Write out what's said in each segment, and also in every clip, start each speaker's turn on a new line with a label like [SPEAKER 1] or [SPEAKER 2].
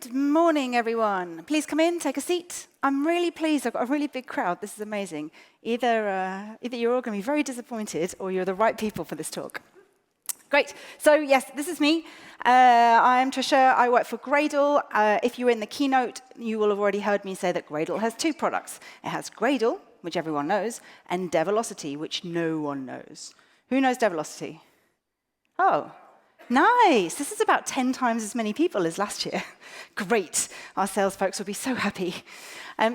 [SPEAKER 1] Good morning, everyone. Please come in, take a seat. I'm really pleased. I've got a really big crowd. This is amazing. Either you're all going to be very disappointed or you're the right people for this talk. Great. So yes, this is me. I'm Trisha. I work for Gradle. If you're in the keynote, you will have already heard me say that Gradle has two products. It has Gradle, which everyone knows, and Develocity, which no one knows. Who knows Develocity? Oh. Nice. This is about 10 times as many people as last year. Great. Our sales folks will be so happy.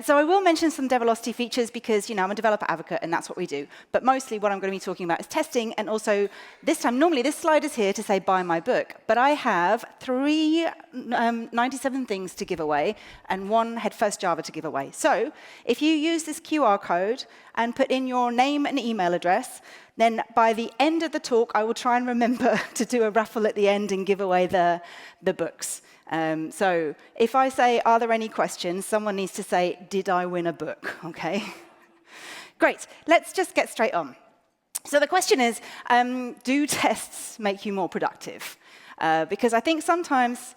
[SPEAKER 1] So I will mention some Develocity features because, I'm a developer advocate and that's what we do. But mostly what I'm going to be talking about is testing. And also this time, normally this slide is here to say buy my book. But I have 97 things to give away and 1 Headfirst Java to give away. So if you use this QR code and put in your name and email address, then by the end of the talk, I will try and remember to do a raffle at the end and give away the books. So if I say, are there any questions, someone needs to say, did I win a book? Okay. Great. Let's just get straight on. So the question is, do tests make you more productive? Because I think sometimes,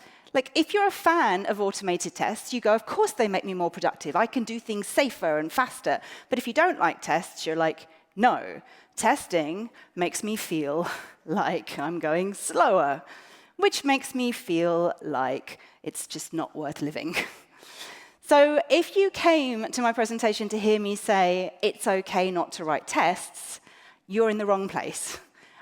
[SPEAKER 1] if you're a fan of automated tests, you go, of course they make me more productive. I can do things safer and faster. But if you don't like tests, you're like, no. Testing makes me feel like I'm going slower, which makes me feel like it's just not worth living. So if you came to my presentation to hear me say, it's OK not to write tests, you're in the wrong place.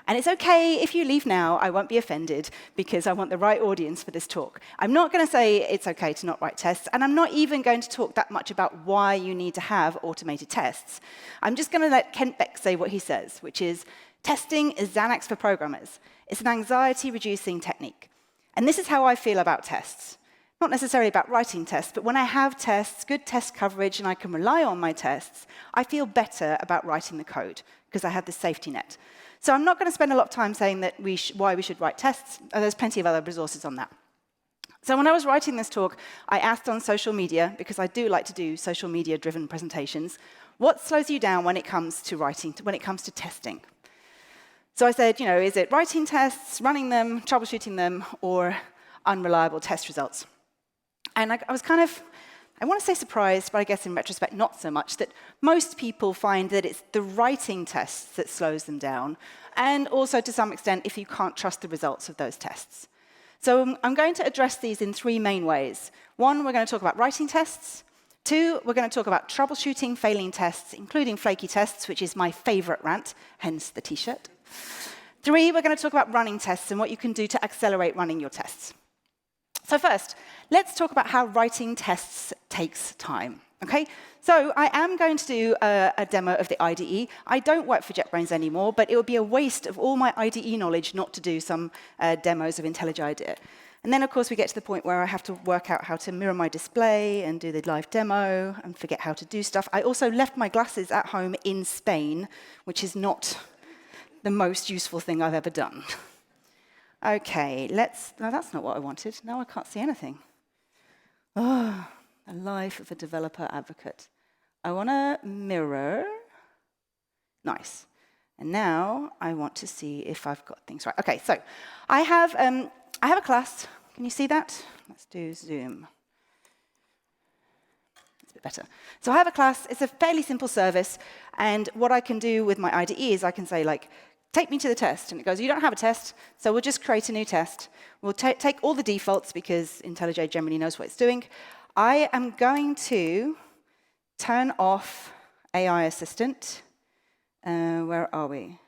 [SPEAKER 1] And it's OK if you leave now. I won't be offended, because I want the right audience for this talk. I'm not going to say it's OK to not write tests, and I'm not even going to talk that much about why you need to have automated tests. I'm just going to let Kent Beck say what he says, which is, testing is Xanax for programmers. It's an anxiety-reducing technique. And this is how I feel about tests. Not necessarily about writing tests, but when I have tests, good test coverage, and I can rely on my tests, I feel better about writing the code, because I have this safety net. So I'm not going to spend a lot of time saying that why we should write tests. There's plenty of other resources on that. So when I was writing this talk, I asked on social media, because I do like to do social media-driven presentations, what slows you down when it comes to writing, when it comes to testing? So I said, is it writing tests, running them, troubleshooting them, or unreliable test results? And I was kind of, I want to say surprised, but I guess in retrospect, not so much, that most people find that it's the writing tests that slows them down, and also to some extent if you can't trust the results of those tests. So I'm going to address these in 3 main ways. 1, we're going to talk about writing tests. 2, we're going to talk about troubleshooting failing tests, including flaky tests, which is my favorite rant, hence the T-shirt. 3, we're going to talk about running tests and what you can do to accelerate running your tests. So first, let's talk about how writing tests takes time. Okay? So I am going to do a demo of the IDE. I don't work for JetBrains anymore, but it would be a waste of all my IDE knowledge not to do some demos of IntelliJ IDEA. And then, of course, we get to the point where I have to work out how to mirror my display and do the live demo and forget how to do stuff. I also left my glasses at home in Spain, which is not the most useful thing I've ever done. OK, no, that's not what I wanted. Now I can't see anything. Oh, the life of a developer advocate. I want to mirror. Nice. And now I want to see if I've got things right. OK, so I have a class. Can you see that? Let's do Zoom. It's a bit better. So I have a class. It's a fairly simple service. And what I can do with my IDE is I can say, take me to the test. And it goes, you don't have a test, so we'll just create a new test. We'll take all the defaults, because IntelliJ generally knows what it's doing. I am going to turn off AI Assistant. Where are we?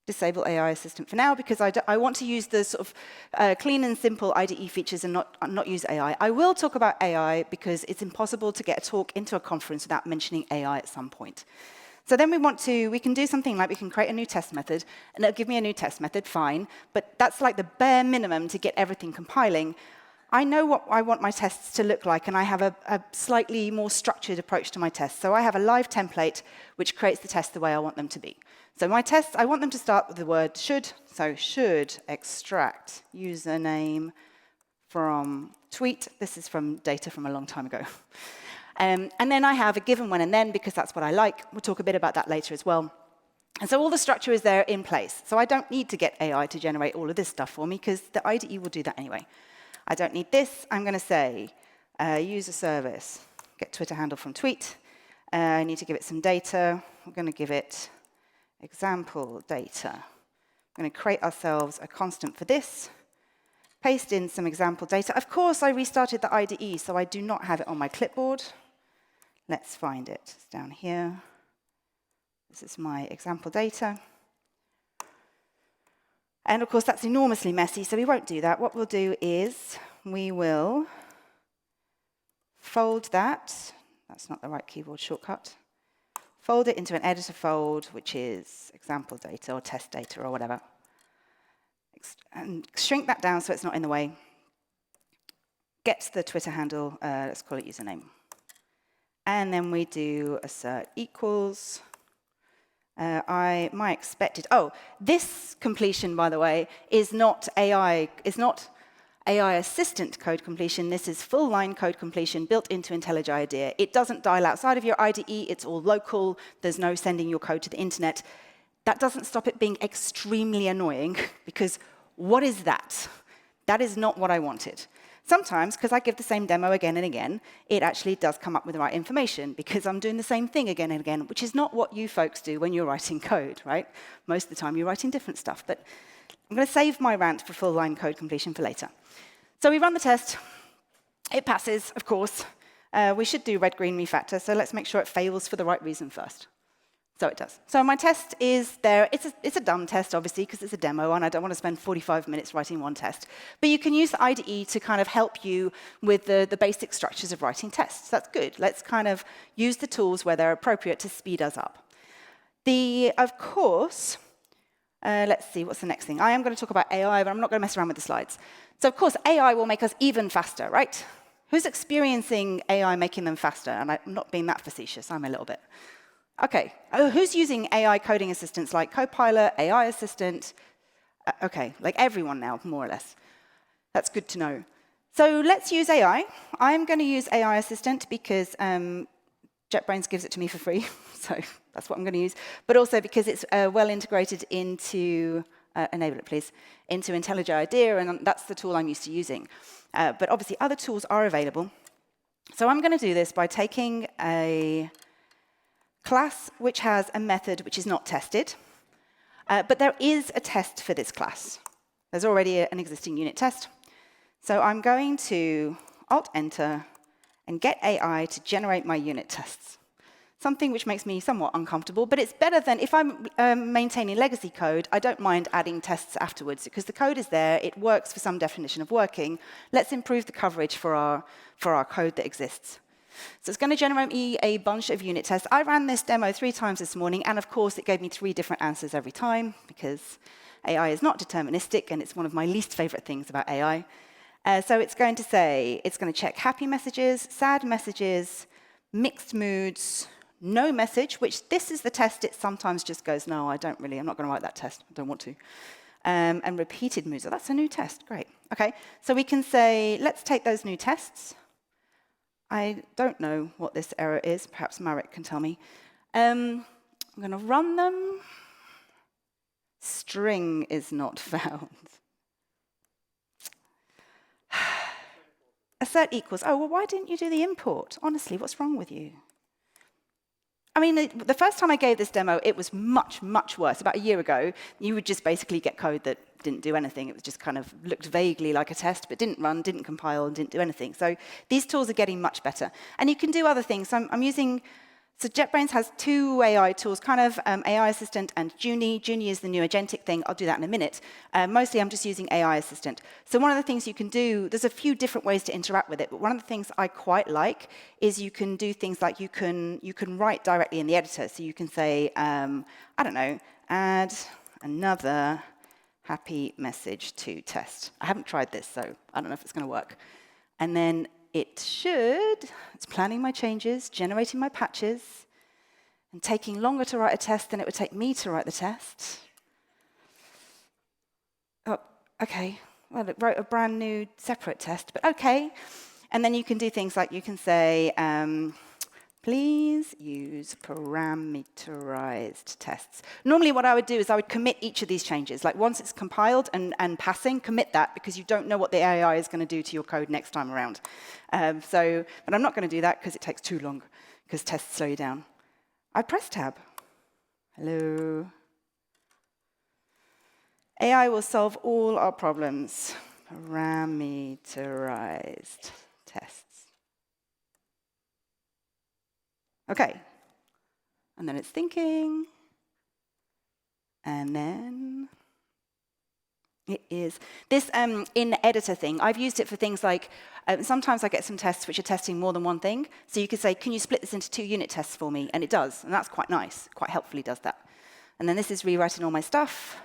[SPEAKER 1] Disable AI Assistant for now, because I want to use the sort of clean and simple IDE features and not use AI. I will talk about AI, because it's impossible to get a talk into a conference without mentioning AI at some point. So then we can do something like we can create a new test method, and it'll give me a new test method, fine. But that's like the bare minimum to get everything compiling. I know what I want my tests to look like, and I have a slightly more structured approach to my tests. So I have a live template which creates the tests the way I want them to be. So my tests, I want them to start with the word should. So should extract username from tweet. This is from data from a long time ago. And then I have a given when and then, because that's what I like. We'll talk a bit about that later as well. And so all the structure is there in place. So I don't need to get AI to generate all of this stuff for me, because the IDE will do that anyway. I don't need this. I'm going to say user service, get Twitter handle from tweet. I need to give it some data. I'm going to give it example data. I'm going to create ourselves a constant for this, paste in some example data. Of course, I restarted the IDE, so I do not have it on my clipboard. Let's find it. It's down here. This is my example data. And of course, that's enormously messy, so we won't do that. What we'll do is we will fold that. That's not the right keyboard shortcut. Fold it into an editor fold, which is example data or test data or whatever. And shrink that down so it's not in the way. Get the Twitter handle, let's call it username. And then we do assert equals. My expected, this completion, by the way, is not AI assistant code completion. This is full line code completion built into IntelliJ IDEA. It doesn't dial outside of your IDE. It's all local. There's no sending your code to the internet. That doesn't stop it being extremely annoying, because what is that? That is not what I wanted. Sometimes, because I give the same demo again and again, it actually does come up with the right information, because I'm doing the same thing again and again, which is not what you folks do when you're writing code, right? Most of the time you're writing different stuff. But I'm going to save my rant for full line code completion for later. So we run the test. It passes, of course. We should do red-green refactor, so let's make sure it fails for the right reason first. So it does. So my test is there. It's a dumb test, obviously, because it's a demo, and I don't want to spend 45 minutes writing one test. But you can use the IDE to kind of help you with the basic structures of writing tests. That's good. Let's kind of use the tools where they're appropriate to speed us up. Of course, let's see, what's the next thing? I am going to talk about AI, but I'm not going to mess around with the slides. So of course, AI will make us even faster, right? Who's experiencing AI making them faster? And I'm not being that facetious. I'm a little bit. OK, who's using AI coding assistants like Copilot, AI Assistant? OK, like everyone now, more or less. That's good to know. So let's use AI. I'm going to use AI Assistant because JetBrains gives it to me for free. So that's what I'm going to use. But also because it's well integrated into, enable it please, into IntelliJ IDEA, and that's the tool I'm used to using. But obviously other tools are available. So I'm going to do this by taking a class which has a method which is not tested, but there is a test for this class. There's already an existing unit test. So I'm going to Alt-Enter and get AI to generate my unit tests, something which makes me somewhat uncomfortable, but it's better than if I'm maintaining legacy code, I don't mind adding tests afterwards, because the code is there, it works for some definition of working. Let's improve the coverage for our code that exists. So it's going to generate me a bunch of unit tests. I ran this demo 3 times this morning, and of course, it gave me 3 different answers every time, because AI is not deterministic, and it's one of my least favorite things about AI. So it's going to say, it's going to check happy messages, sad messages, mixed moods, no message, which this is the test. It sometimes just goes, no, I'm not going to write that test. I don't want to. And repeated moods. Oh, that's a new test. Great. OK, so we can say, let's take those new tests. I don't know what this error is. Perhaps Marek can tell me. I'm going to run them. String is not found. Assert equals. Oh, well, why didn't you do the import? Honestly, what's wrong with you? I mean, the first time I gave this demo, it was much, much worse. About a year ago, you would just basically get code that didn't do anything. It was just kind of looked vaguely like a test, but didn't run, didn't compile, and didn't do anything. So these tools are getting much better. And you can do other things. So I'm using, so JetBrains has 2 AI tools, kind of AI Assistant and Junie. Junie is the new agentic thing. I'll do that in a minute. Mostly, I'm just using AI Assistant. So one of the things you can do, there's a few different ways to interact with it, but one of the things I quite like is you can do things like you can write directly in the editor. So you can say, I don't know, add another happy message to test. I haven't tried this, so I don't know if it's going to work. And then it's planning my changes, generating my patches, and taking longer to write a test than it would take me to write the test. Oh, OK. Well, it wrote a brand new separate test, but OK. And then you can do things like you can say, Please use parameterized tests. Normally what I would do is I would commit each of these changes. Like once it's compiled and passing, commit that because you don't know what the AI is going to do to your code next time around. But I'm not going to do that because it takes too long, because tests slow you down. I press tab. Hello. AI will solve all our problems. Parameterized tests. OK. And then it's thinking. And then it is. This in editor thing, I've used it for things like, sometimes I get some tests which are testing more than one thing. So you could say, can you split this into 2 unit tests for me? And it does. And that's quite nice. Quite helpfully does that. And then this is rewriting all my stuff.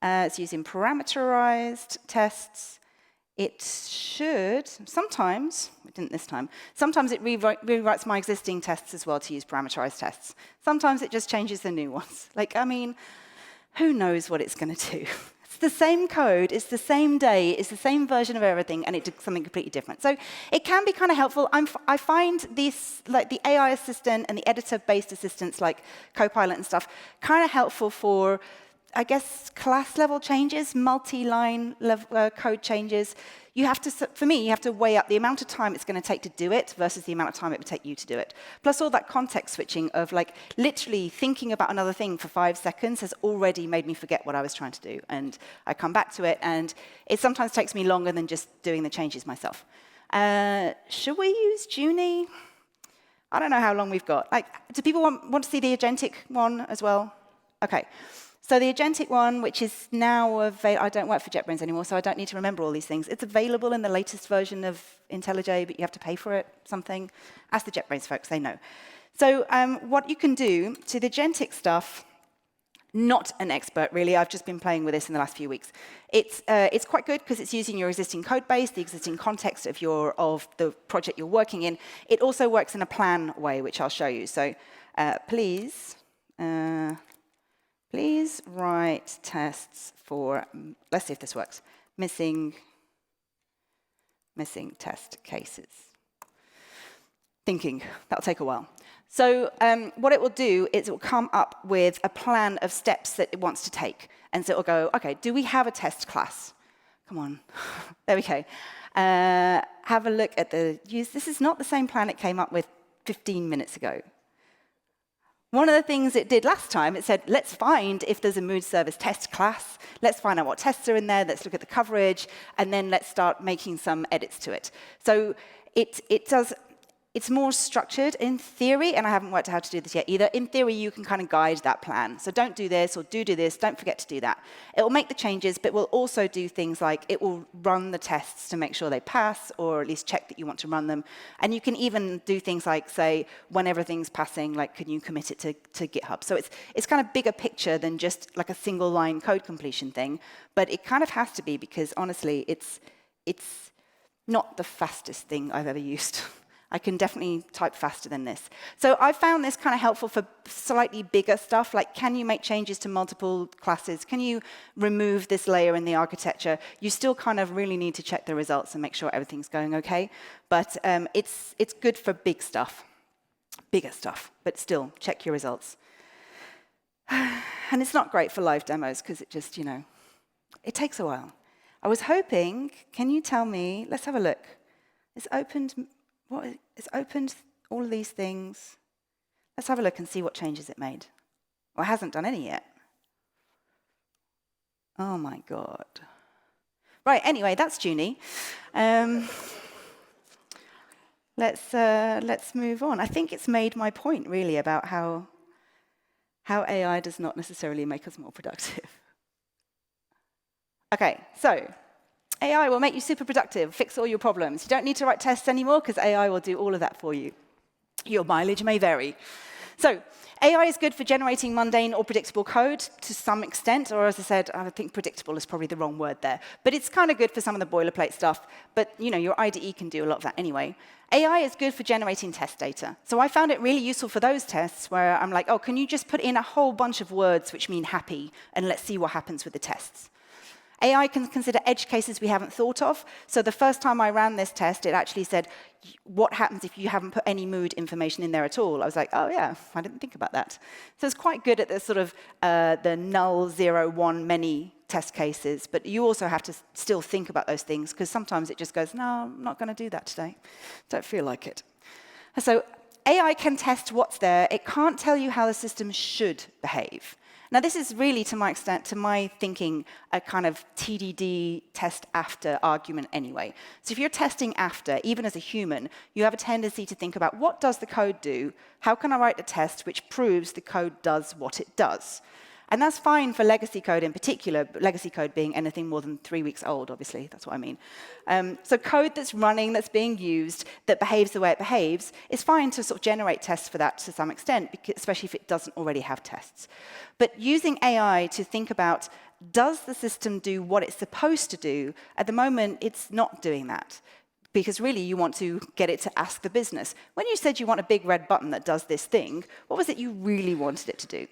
[SPEAKER 1] It's using parameterized tests. It should, sometimes, it didn't this time, sometimes it rewrites my existing tests as well to use parameterized tests. Sometimes it just changes the new ones. Like, I mean, who knows what it's going to do? It's the same code, it's the same day, it's the same version of everything, and it did something completely different. So it can be kind of helpful. I find these, like the AI assistant and the editor-based assistants like Copilot and stuff, kind of helpful for, I guess, class-level changes, multi-line code changes. You have to, for me, you have to weigh up the amount of time it's going to take to do it versus the amount of time it would take you to do it. Plus all that context switching of like literally thinking about another thing for 5 seconds has already made me forget what I was trying to do. And I come back to it, and it sometimes takes me longer than just doing the changes myself. Should we use Junie? I don't know how long we've got. Like, do people want to see the agentic one as well? OK. So the agentic one, which is now available, I don't work for JetBrains anymore, so I don't need to remember all these things. It's available in the latest version of IntelliJ, but you have to pay for it, something. Ask the JetBrains folks, they know. So what you can do to the agentic stuff, not an expert, really. I've just been playing with this in the last few weeks. It's quite good because it's using your existing code base, the existing context of the project you're working in. It also works in a plan way, which I'll show you. So please write tests for, let's see if this works, missing test cases. Thinking, that'll take a while. So what it will do is it will come up with a plan of steps that it wants to take. And so it will go, OK, do we have a test class? Come on. There we go. Have a look at the use. This is not the same plan it came up with 15 minutes ago. One of the things it did last time, it said, let's find if there's a mood service test class. Let's find out what tests are in there. Let's look at the coverage. And then let's start making some edits to it. So it's more structured in theory, and I haven't worked out how to do this yet either. In theory, you can kind of guide that plan. So don't do this, or do this. Don't forget to do that. It will make the changes, but will also do things like it will run the tests to make sure they pass, or at least check that you want to run them. And you can even do things like, say, when everything's passing, like, can you commit it to GitHub? So it's kind of bigger picture than just like a single line code completion thing. But it kind of has to be, because honestly, it's not the fastest thing I've ever used. I can definitely type faster than this. So I found this kind of helpful for slightly bigger stuff, like can you make changes to multiple classes? Can you remove this layer in the architecture? You still kind of really need to check the results and make sure everything's going OK. But it's good for big stuff, bigger stuff, but still, check your results. And it's not great for live demos, because it just, it takes a while. I was hoping, can you tell me, let's have a look. It's opened all of these things. Let's have a look and see what changes it made. Well, it hasn't done any yet. Oh, my God. Right, anyway, that's Junie. Let's move on. I think it's made my point, really, about how AI does not necessarily make us more productive. OK, so AI will make you super productive, fix all your problems. You don't need to write tests anymore, because AI will do all of that for you. Your mileage may vary. So AI is good for generating mundane or predictable code to some extent, or as I said, I think predictable is probably the wrong word there. But it's kind of good for some of the boilerplate stuff. But your IDE can do a lot of that anyway. AI is good for generating test data. So I found it really useful for those tests where I'm like, oh, can you just put in a whole bunch of words which mean happy, and let's see what happens with the tests. AI can consider edge cases we haven't thought of. So the first time I ran this test, it actually said, what happens if you haven't put any mood information in there at all? I was like, oh yeah, I didn't think about that. So it's quite good at the sort of the null, 0, 1, many test cases, but you also have to still think about those things, because sometimes it just goes, no, I'm not going to do that today. Don't feel like it. So AI can test what's there. It can't tell you how the system should behave. Now, this is really, to my thinking, a kind of TDD test after argument anyway. So if you're testing after, even as a human, you have a tendency to think about, what does the code do? How can I write a test which proves the code does what it does? And that's fine for legacy code in particular, but legacy code being anything more than 3 weeks old, obviously, that's what I mean. So code that's running, that's being used, that behaves the way it behaves, is fine to sort of generate tests for that to some extent, especially if it doesn't already have tests. But using AI to think about, does the system do what it's supposed to do? At the moment, it's not doing that, because really you want to get it to ask the business. When you said you want a big red button that does this thing, what was it you really wanted it to do?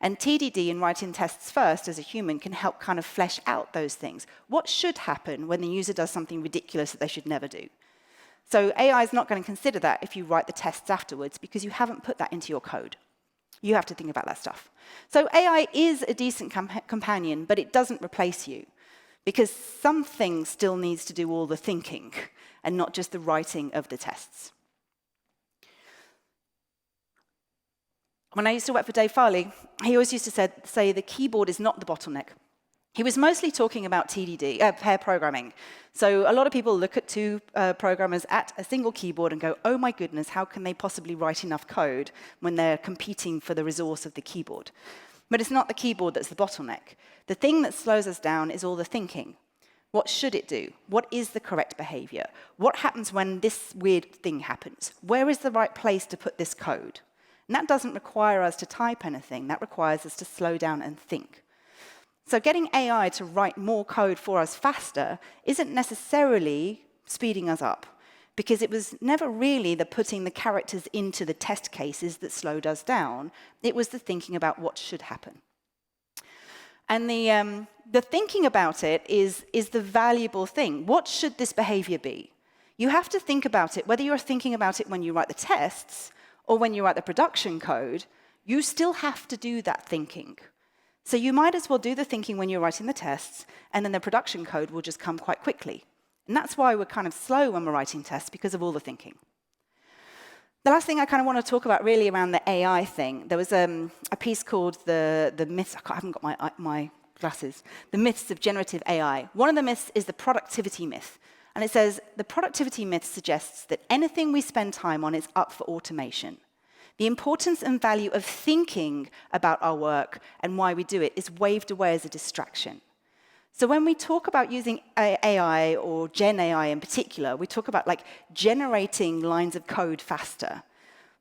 [SPEAKER 1] And TDD and writing tests first as a human can help kind of flesh out those things. What should happen when the user does something ridiculous that they should never do? So AI is not going to consider that if you write the tests afterwards, because you haven't put that into your code. You have to think about that stuff. So AI is a decent companion, but it doesn't replace you, because something still needs to do all the thinking and not just the writing of the tests. When I used to work for Dave Farley, he always used to say the keyboard is not the bottleneck. He was mostly talking about TDD, pair programming. So a lot of people look at two programmers at a single keyboard and go, oh my goodness, how can they possibly write enough code when they're competing for the resource of the keyboard? But it's not the keyboard that's the bottleneck. The thing that slows us down is all the thinking. What should it do? What is the correct behavior? What happens when this weird thing happens? Where is the right place to put this code? And that doesn't require us to type anything. That requires us to slow down and think. So getting AI to write more code for us faster isn't necessarily speeding us up, because it was never really the putting the characters into the test cases that slowed us down. It was the thinking about what should happen. And the thinking about it is the valuable thing. What should this behavior be? You have to think about it, whether you're thinking about it when you write the tests or when you write the production code, you still have to do that thinking. So you might as well do the thinking when you're writing the tests, and then the production code will just come quite quickly. And that's why we're kind of slow when we're writing tests, because of all the thinking. The last thing I kind of want to talk about really around the AI thing, there was a piece called the myths, I haven't got my glasses, the myths of generative AI. One of the myths is the productivity myth. And it says, the productivity myth suggests that anything we spend time on is up for automation. The importance and value of thinking about our work and why we do it is waved away as a distraction. So when we talk about using AI or Gen AI in particular, we talk about like generating lines of code faster.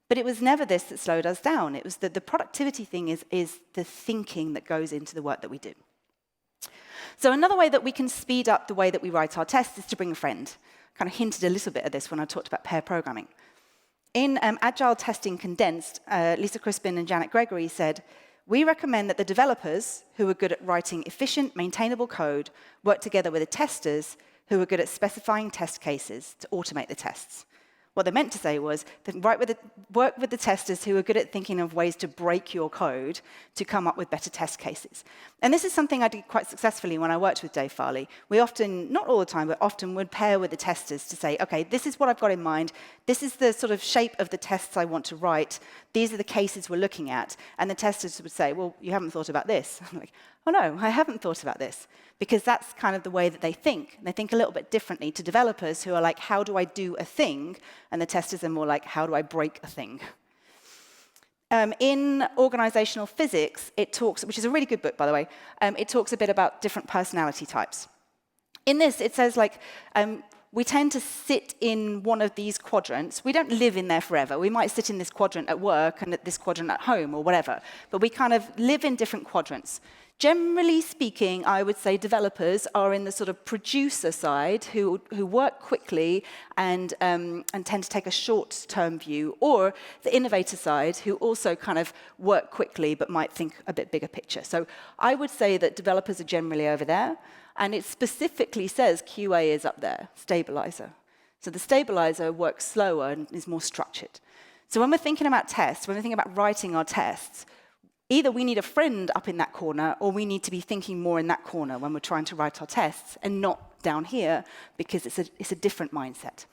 [SPEAKER 1] But it was never this that slowed us down. It was that the productivity thing is the thinking that goes into the work that we do. So another way that we can speed up the way that we write our tests is to bring a friend. I kind of hinted a little bit at this when I talked about pair programming. In Agile Testing Condensed, Lisa Crispin and Janet Gregory said, we recommend that the developers who are good at writing efficient, maintainable code work together with the testers who are good at specifying test cases to automate the tests. What they meant to say was that work with the testers who are good at thinking of ways to break your code to come up with better test cases. And this is something I did quite successfully when I worked with Dave Farley. We often, not all the time, but often would pair with the testers to say, OK, this is what I've got in mind. This is the sort of shape of the tests I want to write. These are the cases we're looking at. And the testers would say, well, you haven't thought about this. I'm like, oh, no, I haven't thought about this. Because that's kind of the way that they think. They think a little bit differently to developers who are like, how do I do a thing? And the testers are more like, how do I break a thing? In organizational physics, it talks, which is a really good book, by the way, it talks a bit about different personality types. In this, it says, like, we tend to sit in one of these quadrants. We don't live in there forever. We might sit in this quadrant at work and at this quadrant at home or whatever. But we kind of live in different quadrants. Generally speaking, I would say developers are in the sort of producer side who work quickly and tend to take a short-term view, or the innovator side who also kind of work quickly but might think a bit bigger picture. So I would say that developers are generally over there, and it specifically says QA is up there, stabilizer. So the stabilizer works slower and is more structured. So when we're thinking about tests, when we're thinking about writing our tests, either we need a friend up in that corner, or we need to be thinking more in that corner when we're trying to write our tests, and not down here, because it's a different mindset.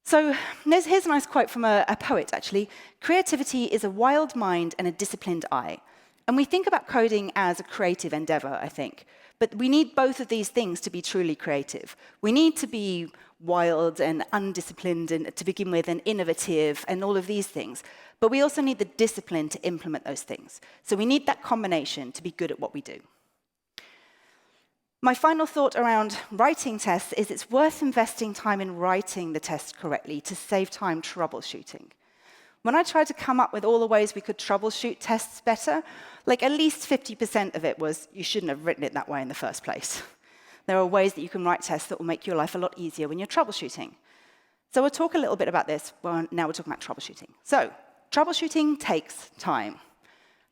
[SPEAKER 1] So here's a nice quote from a poet, actually. "Creativity is a wild mind and a disciplined eye." And we think about coding as a creative endeavor, I think. But we need both of these things to be truly creative. We need to be wild and undisciplined and to begin with, and innovative and all of these things. But we also need the discipline to implement those things. So we need that combination to be good at what we do. My final thought around writing tests is it's worth investing time in writing the test correctly to save time troubleshooting. When I tried to come up with all the ways we could troubleshoot tests better, like at least 50% of it was, you shouldn't have written it that way in the first place. There are ways that you can write tests that will make your life a lot easier when you're troubleshooting. So we'll talk a little bit about this. Well, now we're talking about troubleshooting. So troubleshooting takes time.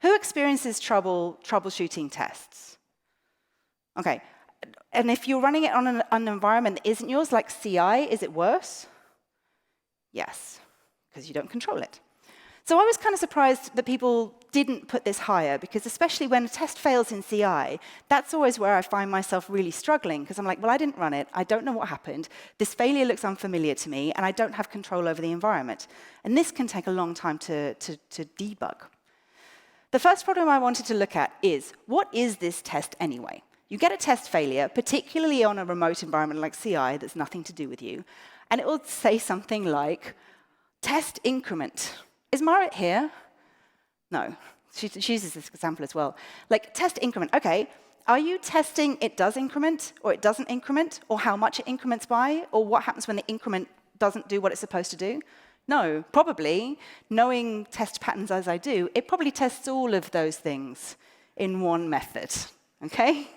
[SPEAKER 1] Who experiences trouble troubleshooting tests? Okay, and if you're running it on an environment that isn't yours, like CI, is it worse? Yes, because you don't control it. So I was kind of surprised that people didn't put this higher, because especially when a test fails in CI, that's always where I find myself really struggling, because I'm like, well, I didn't run it, I don't know what happened, this failure looks unfamiliar to me, and I don't have control over the environment. And this can take a long time to debug. The first problem I wanted to look at is, what is this test anyway? You get a test failure, particularly on a remote environment like CI that's nothing to do with you, and it will say something like, test increment. Is Marit here? No, she uses this example as well. Like, test increment, okay, are you testing it does increment, or it doesn't increment, or how much it increments by, or what happens when the increment doesn't do what it's supposed to do? No, probably, knowing test patterns as I do, it probably tests all of those things in one method, okay?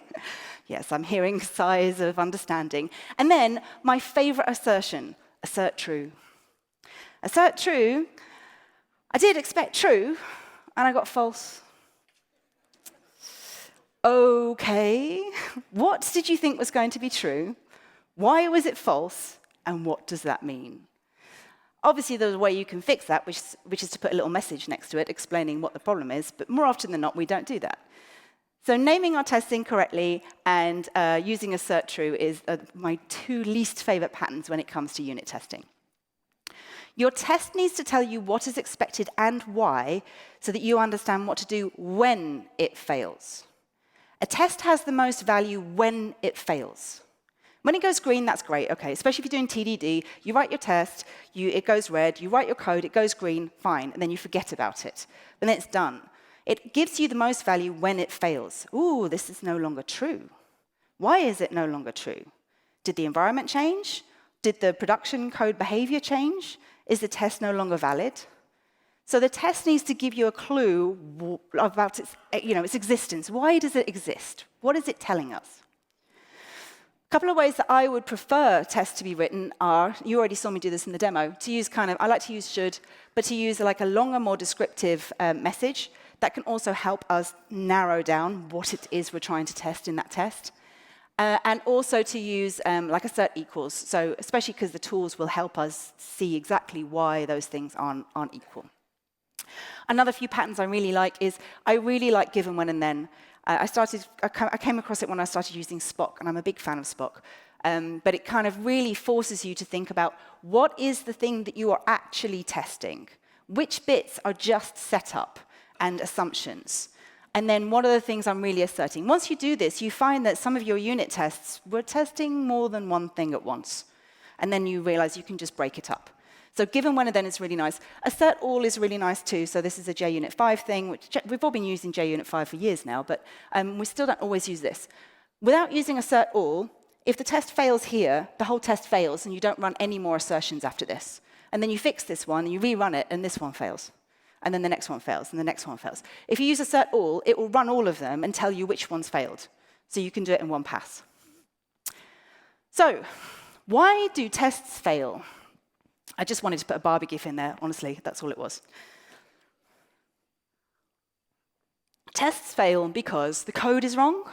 [SPEAKER 1] Yes, I'm hearing sighs of understanding. And then, my favorite assertion, assert true. Assert true, I did expect true, and I got false. Okay, what did you think was going to be true? Why was it false? And what does that mean? Obviously, there's a way you can fix that, which is to put a little message next to it explaining what the problem is, but more often than not, we don't do that. So naming our tests incorrectly and using assert true is my two least favorite patterns when it comes to unit testing. Your test needs to tell you what is expected and why, so that you understand what to do when it fails. A test has the most value when it fails. When it goes green, that's great, okay, especially if you're doing TDD, you write your test, it goes red, you write your code, it goes green, fine, and then you forget about it. And then it's done. It gives you the most value when it fails. Ooh, this is no longer true. Why is it no longer true? Did the environment change? Did the production code behavior change? Is the test no longer valid? So the test needs to give you a clue about its existence. Why does it exist? What is it telling us? A couple of ways that I would prefer tests to be written are, you already saw me do this in the demo, to use I like to use should, but to use like a longer, more descriptive message that can also help us narrow down what it is we're trying to test in that test. And also to use like assert equals, so especially because the tools will help us see exactly why those things aren't equal. Another few patterns I really like is, I really like given, when, and then. I came across it when I started using Spock, and I'm a big fan of Spock. But it kind of really forces you to think about, what is the thing that you are actually testing? Which bits are just setup and assumptions? And then what are the things I'm really asserting? Once you do this, you find that some of your unit tests were testing more than one thing at once. And then you realize you can just break it up. So given, when, and then is really nice. Assert all is really nice too. So this is a JUnit 5 thing, which we've all been using JUnit 5 for years now, but we still don't always use this. Without using assert all, if the test fails here, the whole test fails, and you don't run any more assertions after this. And then you fix this one, and you rerun it, and this one fails. and then the next one fails, and the next one fails. If you use assert all, it will run all of them and tell you which ones failed. So you can do it in one pass. So why do tests fail? I just wanted to put a Barbie gif in there, honestly, that's all it was. Tests fail because the code is wrong,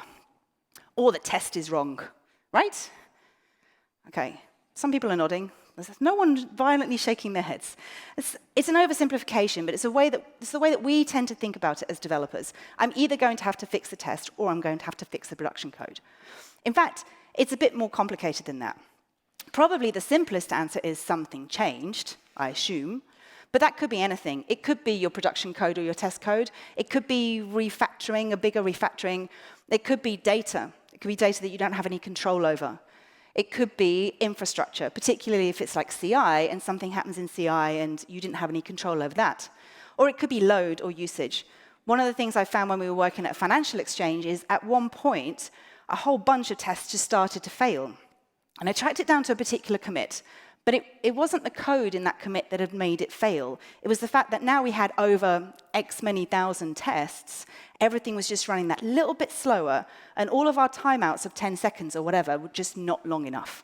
[SPEAKER 1] or the test is wrong, right? Okay, some people are nodding. There's no one violently shaking their heads. It's an oversimplification, but it's the way that we tend to think about it as developers. I'm either going to have to fix the test, or I'm going to have to fix the production code. In fact, it's a bit more complicated than that. Probably the simplest answer is something changed, I assume, but that could be anything. It could be your production code or your test code. It could be refactoring, a bigger refactoring. It could be data. It could be data that you don't have any control over. It could be infrastructure, particularly if it's like CI and something happens in CI and you didn't have any control over that. Or it could be load or usage. One of the things I found when we were working at a financial exchange is at one point, a whole bunch of tests just started to fail. And I tracked it down to a particular commit. But it wasn't the code in that commit that had made it fail. It was the fact that now we had over X many thousand tests, everything was just running that little bit slower, and all of our timeouts of 10 seconds or whatever were just not long enough.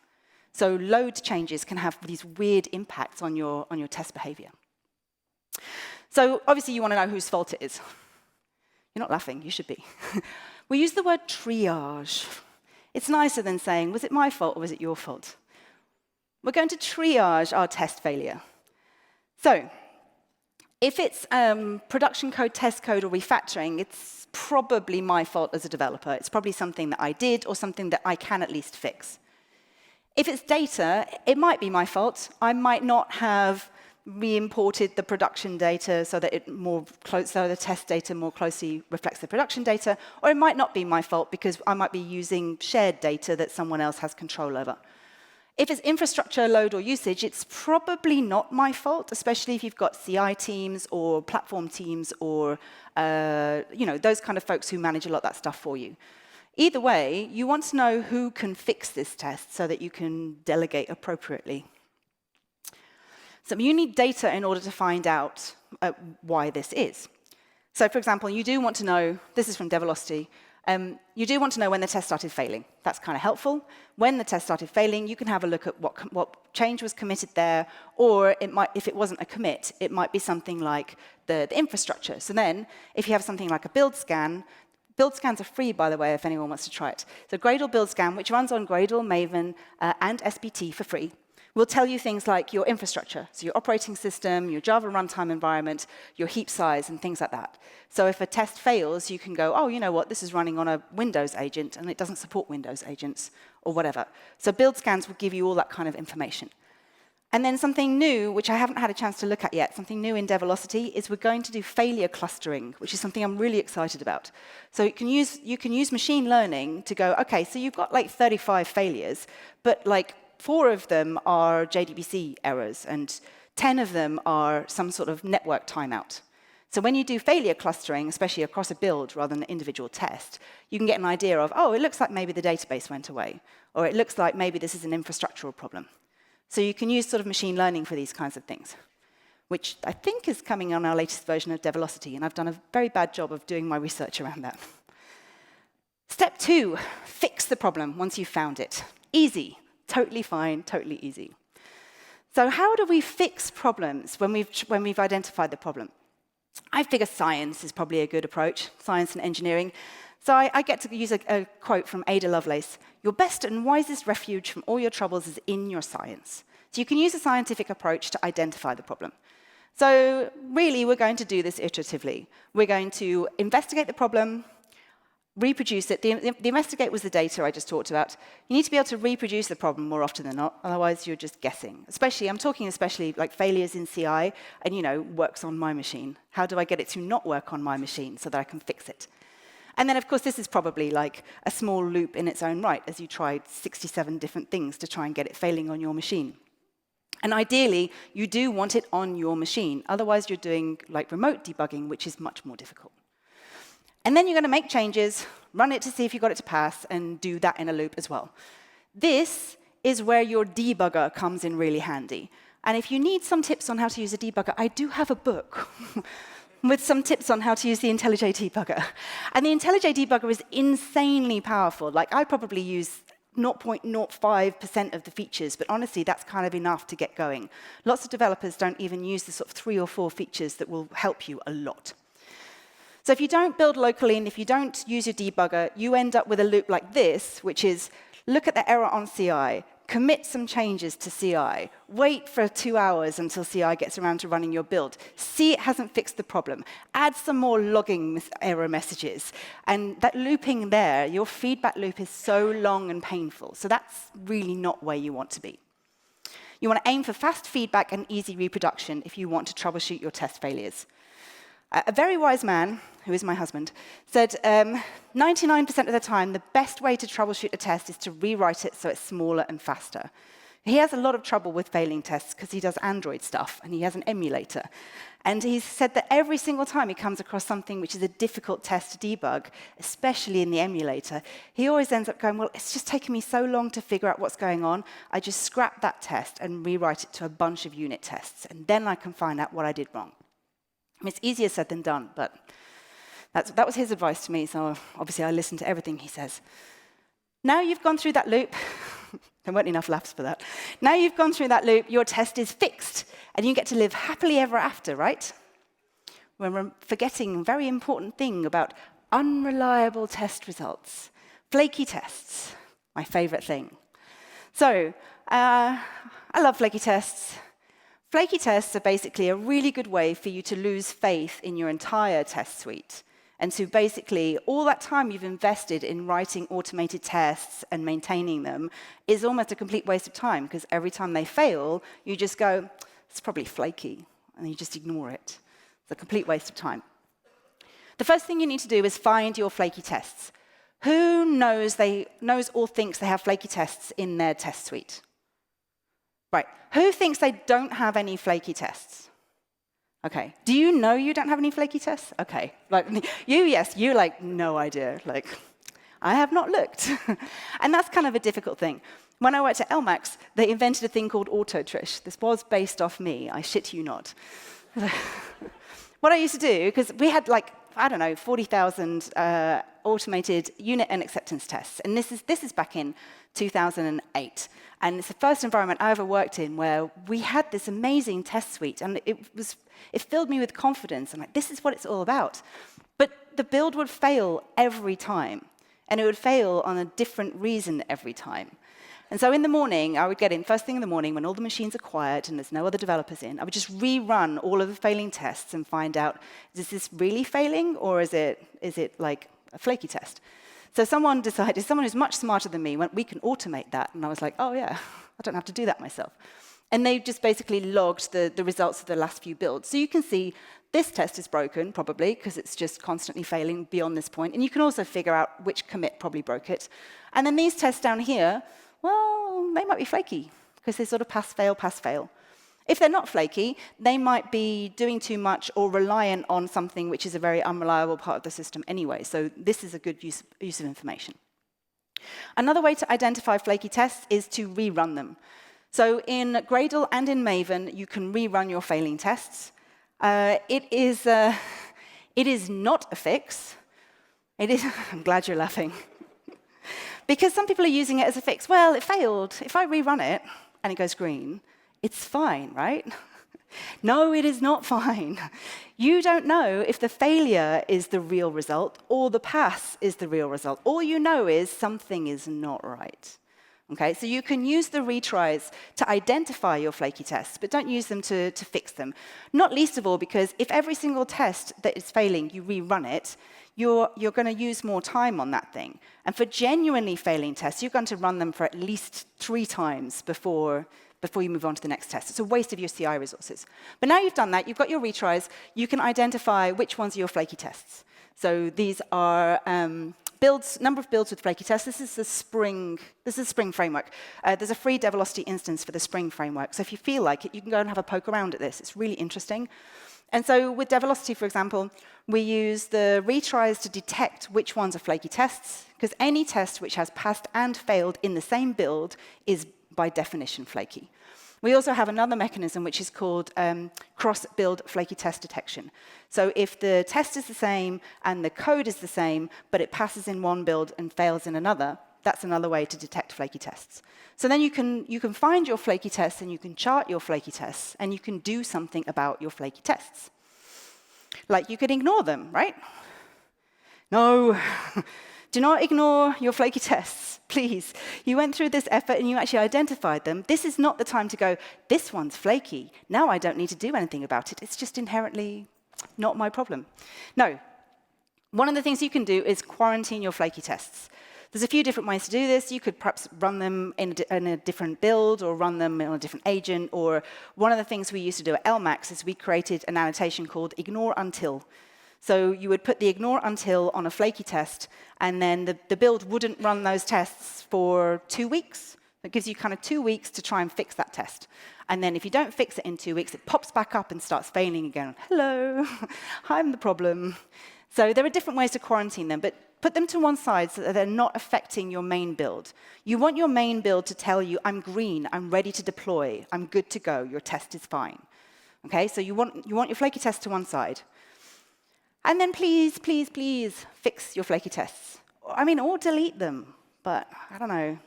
[SPEAKER 1] So load changes can have these weird impacts on your test behavior. So obviously you want to know whose fault it is. You're not laughing, you should be. We use the word triage. It's nicer than saying, was it my fault or was it your fault? We're going to triage our test failure. So if it's production code, test code, or refactoring, it's probably my fault as a developer. It's probably something that I did or something that I can at least fix. If it's data, it might be my fault. I might not have re-imported the production data so that so the test data more closely reflects the production data, or it might not be my fault because I might be using shared data that someone else has control over. If it's infrastructure, load, or usage, it's probably not my fault, especially if you've got CI teams or platform teams or those kind of folks who manage a lot of that stuff for you. Either way, you want to know who can fix this test so that you can delegate appropriately. So you need data in order to find out why this is. So for example, you do want to know, this is from Develocity, you do want to know when the test started failing. That's kind of helpful. When the test started failing, you can have a look at what change was committed there, or it might, if it wasn't a commit, it might be something like the infrastructure. So then, if you have something like a build scans are free, by the way, if anyone wants to try it. So Gradle build scan, which runs on Gradle, Maven, and SBT for free, will tell you things like your infrastructure, so your operating system, your Java runtime environment, your heap size, and things like that. So if a test fails, you can go, oh, you know what, this is running on a Windows agent, and it doesn't support Windows agents, or whatever. So build scans will give you all that kind of information. And then something new, which I haven't had a chance to look at yet, something new in Develocity, is we're going to do failure clustering, which is something I'm really excited about. So you can use machine learning to go, okay, so you've got like 35 failures, but like 4 of them are JDBC errors, and 10 of them are some sort of network timeout. So when you do failure clustering, especially across a build rather than an individual test, you can get an idea of, oh, it looks like maybe the database went away, or it looks like maybe this is an infrastructural problem. So you can use sort of machine learning for these kinds of things, which I think is coming on our latest version of Develocity, and I've done a very bad job of doing my research around that. Step 2, fix the problem once you've found it. Easy. Totally fine, totally easy. So how do we fix problems when we've identified the problem? I figure science is probably a good approach, science and engineering. So I get to use a quote from Ada Lovelace. Your best and wisest refuge from all your troubles is in your science. So you can use a scientific approach to identify the problem. So really, we're going to do this iteratively. We're going to investigate the problem, reproduce it. The investigate was the data I just talked about. You need to be able to reproduce the problem more often than not, otherwise you're just guessing. I'm talking especially like failures in CI and, works on my machine. How do I get it to not work on my machine so that I can fix it? And then, of course, this is probably like a small loop in its own right, as you tried 67 different things to try and get it failing on your machine. And ideally, you do want it on your machine. Otherwise, you're doing like remote debugging, which is much more difficult. And then you're going to make changes, run it to see if you got it to pass, and do that in a loop as well. This is where your debugger comes in really handy. And if you need some tips on how to use a debugger, I do have a book. with some tips on how to use the IntelliJ debugger. And the IntelliJ debugger is insanely powerful. Like, I probably use 0.05% of the features, but honestly, that's kind of enough to get going. Lots of developers don't even use the sort of 3 or 4 features that will help you a lot. So if you don't build locally and if you don't use your debugger, you end up with a loop like this, which is look at the error on CI, commit some changes to CI, wait for 2 hours until CI gets around to running your build, see it hasn't fixed the problem, add some more logging error messages. And that looping there, your feedback loop is so long and painful. So that's really not where you want to be. You want to aim for fast feedback and easy reproduction if you want to troubleshoot your test failures. A very wise man, who is my husband, said 99% of the time, the best way to troubleshoot a test is to rewrite it so it's smaller and faster. He has a lot of trouble with failing tests because he does Android stuff and he has an emulator. And he said that every single time he comes across something which is a difficult test to debug, especially in the emulator, he always ends up going, well, it's just taken me so long to figure out what's going on, I just scrap that test and rewrite it to a bunch of unit tests, and then I can find out what I did wrong. I mean, it's easier said than done, but that was his advice to me, so obviously I listened to everything he says. Now you've gone through that loop, there weren't enough laughs for that. Now you've gone through that loop, your test is fixed, and you get to live happily ever after, right? We're forgetting a very important thing about unreliable test results. Flaky tests, my favorite thing. So, I love flaky tests. Flaky tests are basically a really good way for you to lose faith in your entire test suite. And so basically, all that time you've invested in writing automated tests and maintaining them is almost a complete waste of time, because every time they fail, you just go, it's probably flaky, and you just ignore it. It's a complete waste of time. The first thing you need to do is find your flaky tests. Who knows or thinks they have flaky tests in their test suite? Right. Who thinks they don't have any flaky tests? Okay. Do you know you don't have any flaky tests? Okay. Like you, yes, you like no idea. Like, I have not looked. And that's kind of a difficult thing. When I worked at LMAX, they invented a thing called Auto-Trish. This was based off me, I shit you not. What I used to do, because we had like, I don't know, 40,000 automated unit and acceptance tests. And this is back in 2008. And it's the first environment I ever worked in where we had this amazing test suite. And it filled me with confidence. I'm like, this is what it's all about. But the build would fail every time. And it would fail on a different reason every time. And so in the morning, I would get in first thing in the morning when all the machines are quiet and there's no other developers in. I would just rerun all of the failing tests and find out, is this really failing or is it like a flaky test? So someone who's much smarter than me went, we can automate that. And I was like, oh yeah, I don't have to do that myself. And they just basically logged the results of the last few builds. So you can see this test is broken, probably, because it's just constantly failing beyond this point. And you can also figure out which commit probably broke it. And then these tests down here, well, they might be flaky, because they sort of pass, fail. If they're not flaky, they might be doing too much or reliant on something which is a very unreliable part of the system anyway. So this is a good use of information. Another way to identify flaky tests is to rerun them. So in Gradle and in Maven, you can rerun your failing tests. It is not a fix. It is. I'm glad you're laughing. Because some people are using it as a fix. Well, it failed. If I rerun it and it goes green, it's fine, right? No, it is not fine. You don't know if the failure is the real result or the pass is the real result. All you know is something is not right. Okay, so you can use the retries to identify your flaky tests, but don't use them to fix them. Not least of all because if every single test that is failing, you rerun it, you're going to use more time on that thing. And for genuinely failing tests, you're going to run them for at least 3 times before you move on to the next test. It's a waste of your CI resources. But now you've done that, you've got your retries, you can identify which ones are your flaky tests. So these are number of builds with flaky tests. This is the Spring framework. There's a free Develocity instance for the Spring framework. So if you feel like it, you can go and have a poke around at this. It's really interesting. And so with Develocity, for example, we use the retries to detect which ones are flaky tests, because any test which has passed and failed in the same build is by definition flaky. We also have another mechanism which is called cross-build flaky test detection. So if the test is the same and the code is the same, but it passes in one build and fails in another, that's another way to detect flaky tests. So then you can find your flaky tests and you can chart your flaky tests and you can do something about your flaky tests. Like you could ignore them, right? No, do not ignore your flaky tests, please. You went through this effort and you actually identified them. This is not the time to go, this one's flaky. Now I don't need to do anything about it. It's just inherently not my problem. No, one of the things you can do is quarantine your flaky tests. There's a few different ways to do this. You could perhaps run them in a different build or run them on a different agent. Or one of the things we used to do at LMAX is we created an annotation called ignore until. So you would put the ignore until on a flaky test, and then the build wouldn't run those tests for 2 weeks. It gives you kind of 2 weeks to try and fix that test. And then if you don't fix it in 2 weeks, it pops back up and starts failing again. Hello, I'm the problem. So there are different ways to quarantine them, but put them to one side so that they're not affecting your main build. You want your main build to tell you, I'm green, I'm ready to deploy, I'm good to go, your test is fine. Okay, so you want your flaky test to one side. And then please, please, please fix your flaky tests. I mean, or delete them, but I don't know.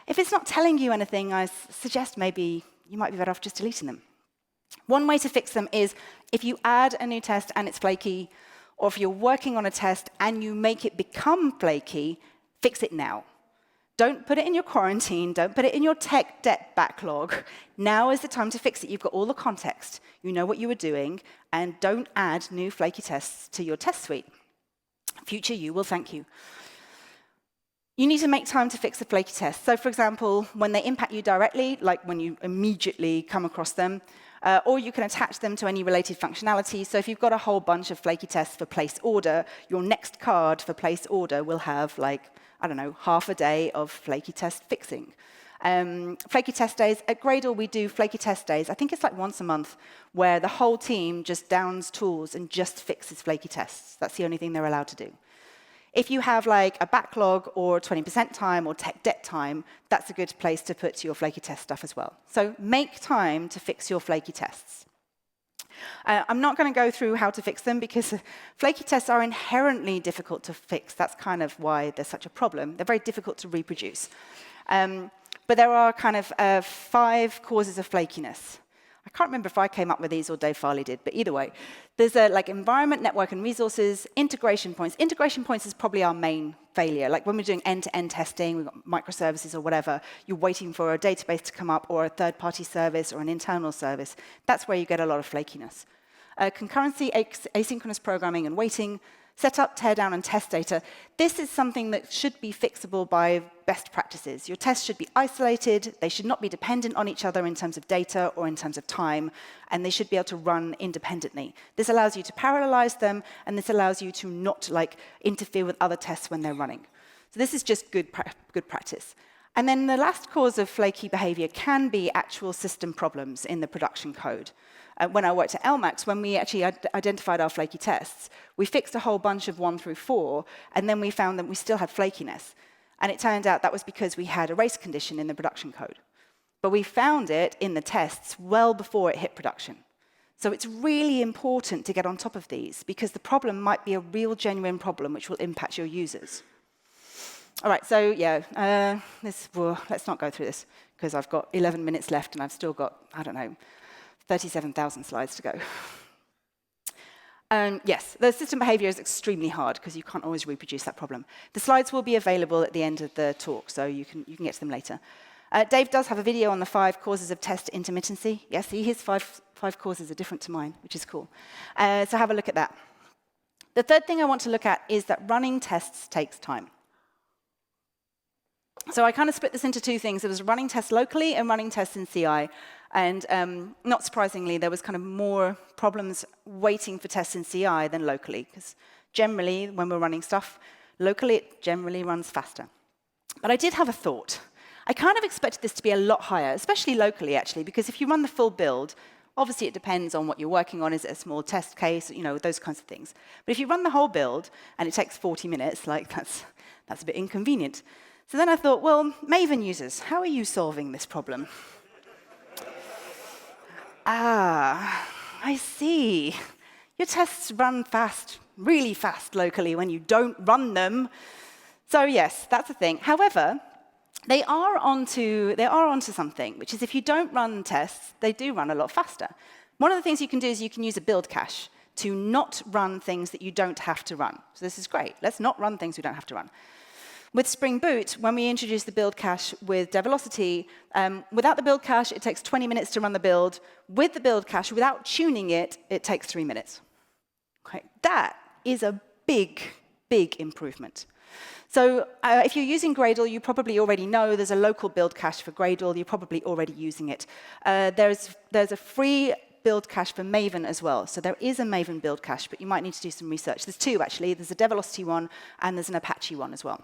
[SPEAKER 1] If it's not telling you anything, I suggest maybe you might be better off just deleting them. One way to fix them is if you add a new test and it's flaky, or if you're working on a test and you make it become flaky, fix it now. Don't put it in your quarantine. Don't put it in your tech debt backlog. Now is the time to fix it. You've got all the context. You know what you were doing. And don't add new flaky tests to your test suite. Future you will thank you. You need to make time to fix the flaky tests. So, for example, when they impact you directly, like when you immediately come across them, or you can attach them to any related functionality. So if you've got a whole bunch of flaky tests for place order, your next card for place order will have, like, I don't know, half a day of flaky test fixing. Flaky test days. At Gradle, we do flaky test days. I think it's like once a month, where the whole team just downs tools and just fixes flaky tests. That's the only thing they're allowed to do. If you have like a backlog or 20% time or tech debt time, that's a good place to put your flaky test stuff as well. So make time to fix your flaky tests. I'm not going to go through how to fix them because flaky tests are inherently difficult to fix. That's kind of why they're such a problem. They're very difficult to reproduce. But there are kind of 5 causes of flakiness. I can't remember if I came up with these or Dave Farley did, but either way. There's like environment, network, and resources, integration points. Integration points is probably our main failure. Like when we're doing end-to-end testing, we've got microservices or whatever, you're waiting for a database to come up or a third-party service or an internal service. That's where you get a lot of flakiness. Concurrency, asynchronous programming, and waiting. Setup, teardown, and test data. This is something that should be fixable by best practices. Your tests should be isolated. They should not be dependent on each other in terms of data or in terms of time, and they should be able to run independently. This allows you to parallelize them, and this allows you to not interfere with other tests when they're running. So this is just good practice. And then the last cause of flaky behavior can be actual system problems in the production code. When I worked at LMAX, when we actually identified our flaky tests, we fixed a whole bunch of 1 through 4, and then we found that we still had flakiness. And it turned out that was because we had a race condition in the production code. But we found it in the tests well before it hit production. So it's really important to get on top of these, because the problem might be a real, genuine problem which will impact your users. All right, so yeah, let's not go through this, because I've got 11 minutes left, and I've still got, I don't know, 37,000 slides to go. Yes, the system behavior is extremely hard because you can't always reproduce that problem. The slides will be available at the end of the talk, so you can get to them later. Dave does have a video on the 5 causes of test intermittency. Yes, his 5 causes are different to mine, which is cool. So have a look at that. The third thing I want to look at is that running tests takes time. So I kind of split this into 2 things. There was running tests locally and running tests in CI. And not surprisingly, there was kind of more problems waiting for tests in CI than locally, because generally, when we're running stuff, locally it generally runs faster. But I did have a thought. I kind of expected this to be a lot higher, especially locally, actually, because if you run the full build, obviously it depends on what you're working on. Is it a small test case? You know, those kinds of things. But if you run the whole build and it takes 40 minutes, like that's a bit inconvenient. So then I thought, well, Maven users, how are you solving this problem? I see. Your tests run fast, really fast locally when you don't run them. So yes, that's a thing. However, they are onto something, which is if you don't run tests, they do run a lot faster. One of the things you can do is you can use a build cache to not run things that you don't have to run. So this is great. Let's not run things we don't have to run. With Spring Boot, when we introduced the build cache with Develocity, without the build cache, it takes 20 minutes to run the build. With the build cache, without tuning it, it takes 3 minutes. Okay. That is a big, big improvement. So if you're using Gradle, you probably already know there's a local build cache for Gradle. You're probably already using it. There's a free build cache for Maven as well. So there is a Maven build cache, but you might need to do some research. There's two, actually. There's a Develocity one, and there's an Apache one as well.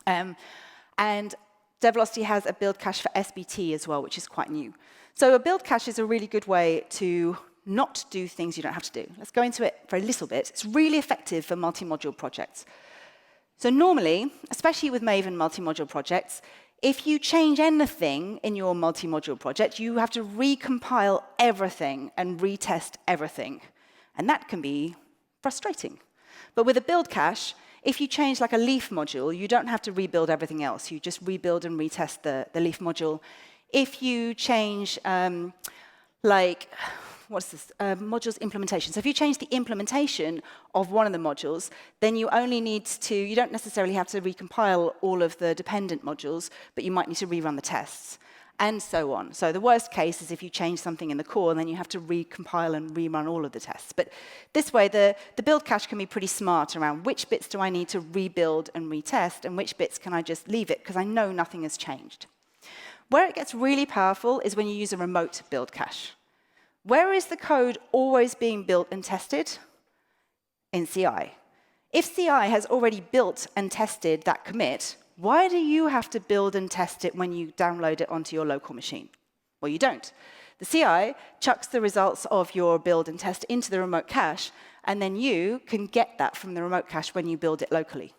[SPEAKER 1] And Develocity has a build cache for SBT as well, which is quite new. So a build cache is a really good way to not do things you don't have to do. Let's go into it for a little bit. It's really effective for multi-module projects. So normally, especially with Maven multi-module projects, if you change anything in your multi-module project, you have to recompile everything and retest everything. And that can be frustrating. But with a build cache, if you change like a leaf module, you don't have to rebuild everything else. You just rebuild and retest the leaf module. If you change, modules implementation. So if you change the implementation of one of the modules, then you don't necessarily have to recompile all of the dependent modules, but you might need to rerun the tests, and so on. So the worst case is if you change something in the core, then you have to recompile and rerun all of the tests. But this way, the build cache can be pretty smart around which bits do I need to rebuild and retest, and which bits can I just leave it, because I know nothing has changed. Where it gets really powerful is when you use a remote build cache. Where is the code always being built and tested? In CI. If CI has already built and tested that commit, why do you have to build and test it when you download it onto your local machine? Well, you don't. The CI chucks the results of your build and test into the remote cache, and then you can get that from the remote cache when you build it locally.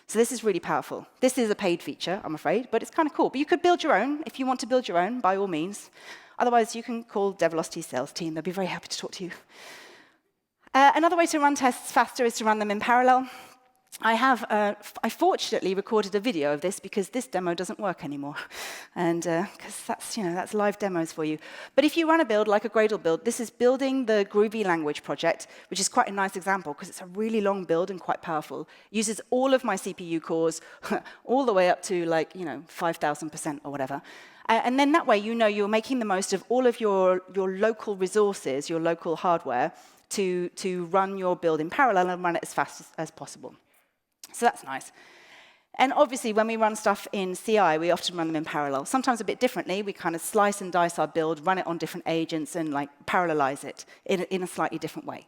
[SPEAKER 1] So this is really powerful. This is a paid feature, I'm afraid, but it's kind of cool. But you could build your own. If you want to build your own, by all means. Otherwise, you can call Develocity's sales team. They'll be very happy to talk to you. Another way to run tests faster is to run them in parallel. I fortunately recorded a video of this because this demo doesn't work anymore, and because that's live demos for you. But if you run a build like a Gradle build, this is building the Groovy language project, which is quite a nice example because it's a really long build and quite powerful. It uses all of my CPU cores, all the way up to 5,000% or whatever. And then that way, you're making the most of all of your local resources, your local hardware, to run your build in parallel and run it as fast as possible. So that's nice. And obviously, when we run stuff in CI, we often run them in parallel. Sometimes a bit differently. We kind of slice and dice our build, run it on different agents, and parallelize it in a slightly different way.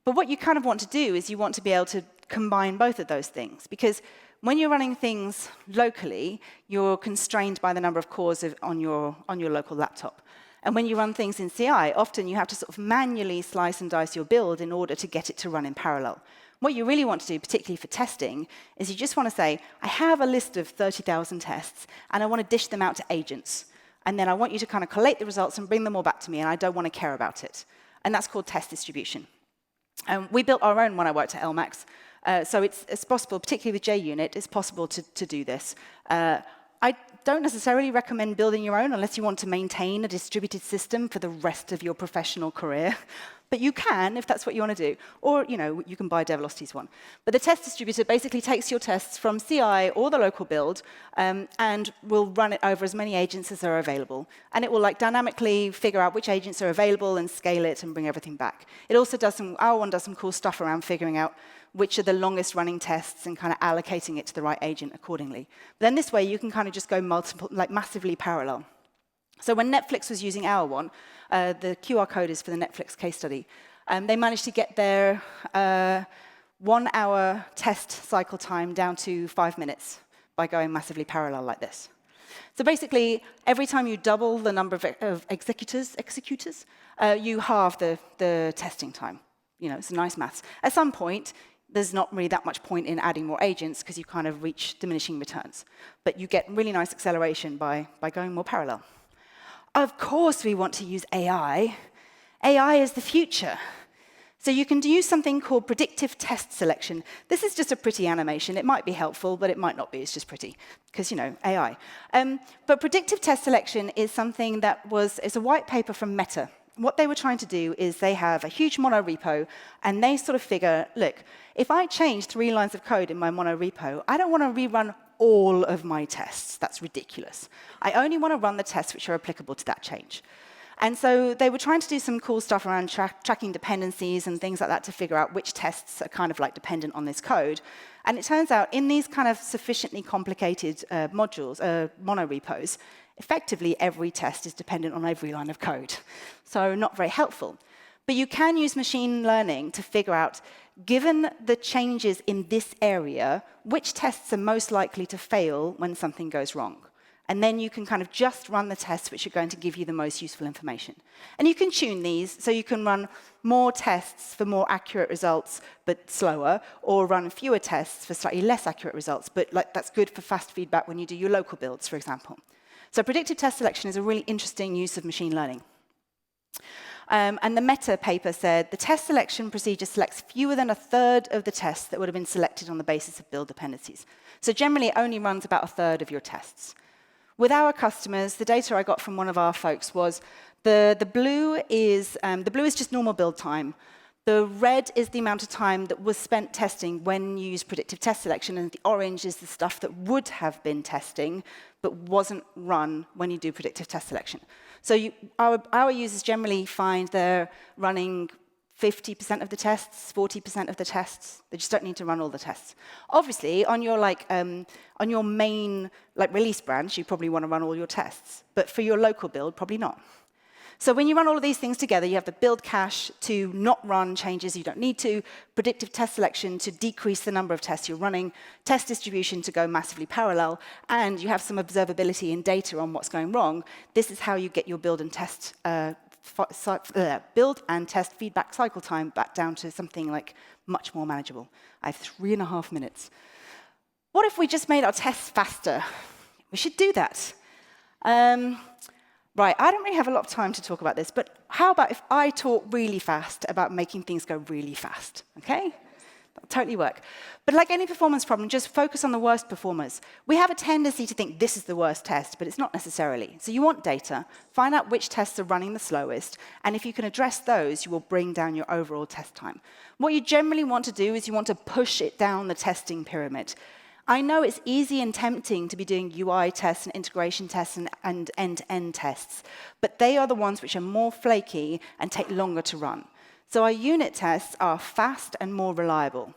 [SPEAKER 1] But what you kind of want to do is you want to be able to combine both of those things, because when you're running things locally, you're constrained by the number of cores on your local laptop. And when you run things in CI, often you have to sort of manually slice and dice your build in order to get it to run in parallel. What you really want to do, particularly for testing, is you just want to say, I have a list of 30,000 tests, and I want to dish them out to agents. And then I want you to kind of collate the results and bring them all back to me, and I don't want to care about it. And that's called test distribution. We built our own when I worked at LMAX. So it's possible, particularly with JUnit, it's possible to do this. I don't necessarily recommend building your own unless you want to maintain a distributed system for the rest of your professional career. But you can, if that's what you want to do. Or, you can buy Develocity's one. But the test distributor basically takes your tests from CI or the local build and will run it over as many agents as are available. And it will dynamically figure out which agents are available and scale it and bring everything back. It also does our one does some cool stuff around figuring out which are the longest running tests and kind of allocating it to the right agent accordingly. But then this way, you can kind of just go massively parallel. So when Netflix was using our one, the QR code is for the Netflix case study. They managed to get their 1 hour test cycle time down to 5 minutes by going massively parallel like this. So basically, every time you double the number of executors, you halve the testing time. It's nice maths. At some point, there's not really that much point in adding more agents because you kind of reach diminishing returns. But you get really nice acceleration by going more parallel. Of course we want to use AI. AI is the future. So you can use something called predictive test selection. This is just a pretty animation. It might be helpful, but it might not be. It's just pretty, because, AI. But predictive test selection is something that it's a white paper from Meta. What they were trying to do is they have a huge mono repo, and they sort of figure, look, if I change 3 lines of code in my mono repo, I don't want to rerun all of my tests. That's ridiculous. I only want to run the tests which are applicable to that change. And so they were trying to do some cool stuff around tracking dependencies and things like that to figure out which tests are kind of like dependent on this code. And it turns out in these kind of sufficiently complicated modules, mono repos, effectively every test is dependent on every line of code. So not very helpful. But you can use machine learning to figure out, given the changes in this area, which tests are most likely to fail when something goes wrong. And then you can kind of just run the tests which are going to give you the most useful information. And you can tune these, so you can run more tests for more accurate results, but slower, or run fewer tests for slightly less accurate results, but that's good for fast feedback when you do your local builds, for example. So predictive test selection is a really interesting use of machine learning. And the Meta paper said, the test selection procedure selects fewer than 1/3 of the tests that would have been selected on the basis of build dependencies. So generally, it only runs about 1/3 of your tests. With our customers, the data I got from one of our folks was the blue is just normal build time. The red is the amount of time that was spent testing when you use predictive test selection, and the orange is the stuff that would have been testing but wasn't run when you do predictive test selection. So our users generally find they're running 50% of the tests, 40% of the tests. They just don't need to run all the tests. Obviously, on your main release branch, you probably want to run all your tests. But for your local build, probably not. So when you run all of these things together, you have the build cache to not run changes you don't need to, predictive test selection to decrease the number of tests you're running, test distribution to go massively parallel, and you have some observability and data on what's going wrong. This is how you get your build and test feedback cycle time back down to something like much more manageable. I have 3.5 minutes. What if we just made our tests faster? We should do that. Right, I don't really have a lot of time to talk about this, but how about if I talk really fast about making things go really fast, okay? That'll totally work. But like any performance problem, just focus on the worst performers. We have a tendency to think this is the worst test, but it's not necessarily. So you want data, find out which tests are running the slowest, and if you can address those, you will bring down your overall test time. What you generally want to do is you want to push it down the testing pyramid. I know it's easy and tempting to be doing UI tests and integration tests and end-to-end tests, but they are the ones which are more flaky and take longer to run. So our unit tests are fast and more reliable.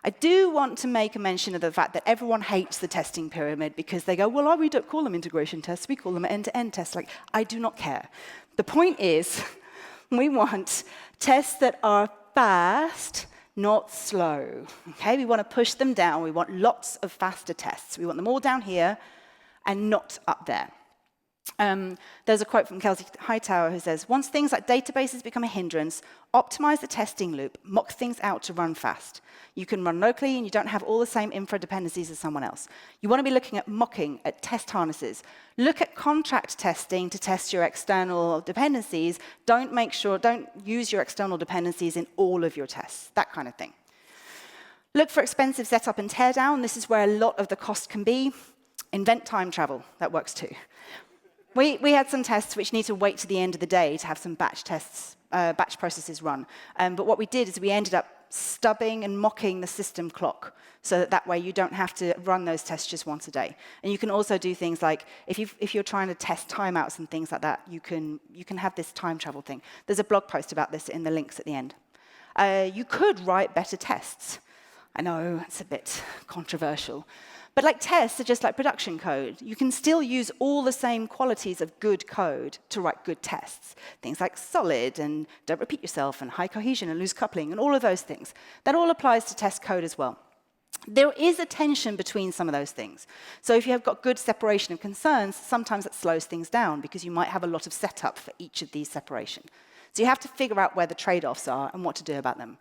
[SPEAKER 1] I do want to make a mention of the fact that everyone hates the testing pyramid because they go, well, we don't call them integration tests, we call them end-to-end tests. Like, I do not care. The point is, we want tests that are fast, not slow. Okay, we want to push them down. We want lots of faster tests. We want them all down here and not up there. There's a quote from Kelsey Hightower who says, once things like databases become a hindrance, optimize the testing loop, mock things out to run fast. You can run locally and you don't have all the same infra dependencies as someone else. You want to be looking at mocking, at test harnesses. Look at contract testing to test your external dependencies. Don't use your external dependencies in all of your tests, that kind of thing. Look for expensive setup and teardown. This is where a lot of the cost can be. Invent time travel, that works too. We had some tests which need to wait to the end of the day to have some batch processes run. But what we did is we ended up stubbing and mocking the system clock so that way you don't have to run those tests just once a day. And you can also do things like, if you're trying to test timeouts and things like that, you can have this time travel thing. There's a blog post about this in the links at the end. You could write better tests. I know, it's a bit controversial. But tests are just like production code. You can still use all the same qualities of good code to write good tests. Things like solid and don't repeat yourself and high cohesion and loose coupling and all of those things. That all applies to test code as well. There is a tension between some of those things. So if you have got good separation of concerns, sometimes it slows things down because you might have a lot of setup for each of these separation. So you have to figure out where the trade-offs are and what to do about them.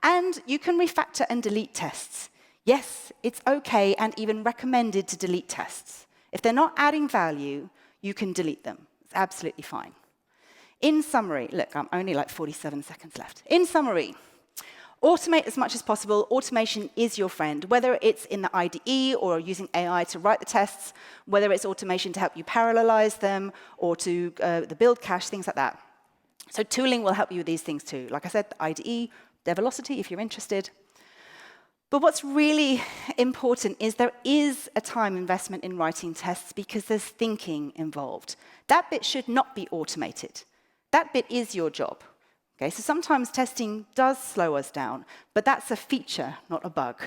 [SPEAKER 1] And you can refactor and delete tests. Yes, it's okay and even recommended to delete tests. If they're not adding value, you can delete them. It's absolutely fine. In summary, look, I'm only like 47 seconds left. In summary, automate as much as possible. Automation is your friend, whether it's in the IDE or using AI to write the tests, whether it's automation to help you parallelize them or to the build cache, things like that. So tooling will help you with these things too. Like I said, the IDE, Develocity, if you're interested. But what's really important is there is a time investment in writing tests because there's thinking involved. That bit should not be automated. That bit is your job. Okay, so sometimes testing does slow us down, but that's a feature, not a bug.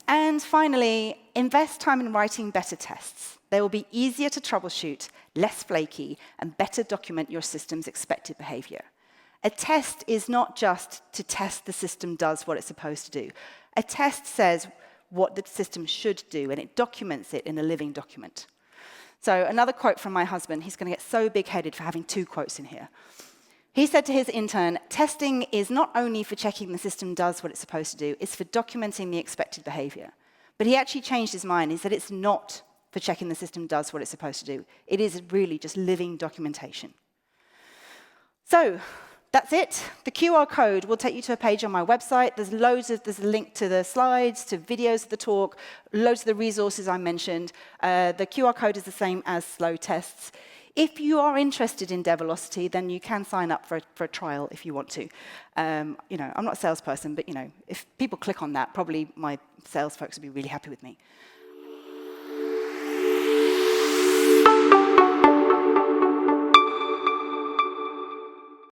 [SPEAKER 1] And finally, invest time in writing better tests. They will be easier to troubleshoot, less flaky, and better document your system's expected behavior. A test is not just to test the system does what it's supposed to do. A test says what the system should do, and it documents it in a living document. So another quote from my husband. He's going to get so big-headed for having 2 quotes in here. He said to his intern, testing is not only for checking the system does what it's supposed to do, it's for documenting the expected behavior. But he actually changed his mind. He said it's not for checking the system does what it's supposed to do. It is really just living documentation. So that's it. The QR code will take you to a page on my website. There's a link to the slides, to videos of the talk, loads of the resources I mentioned. The QR code is the same as slow tests. If you are interested in Develocity, then you can sign up for a trial if you want to. I'm not a salesperson, but if people click on that, probably my sales folks will be really happy with me.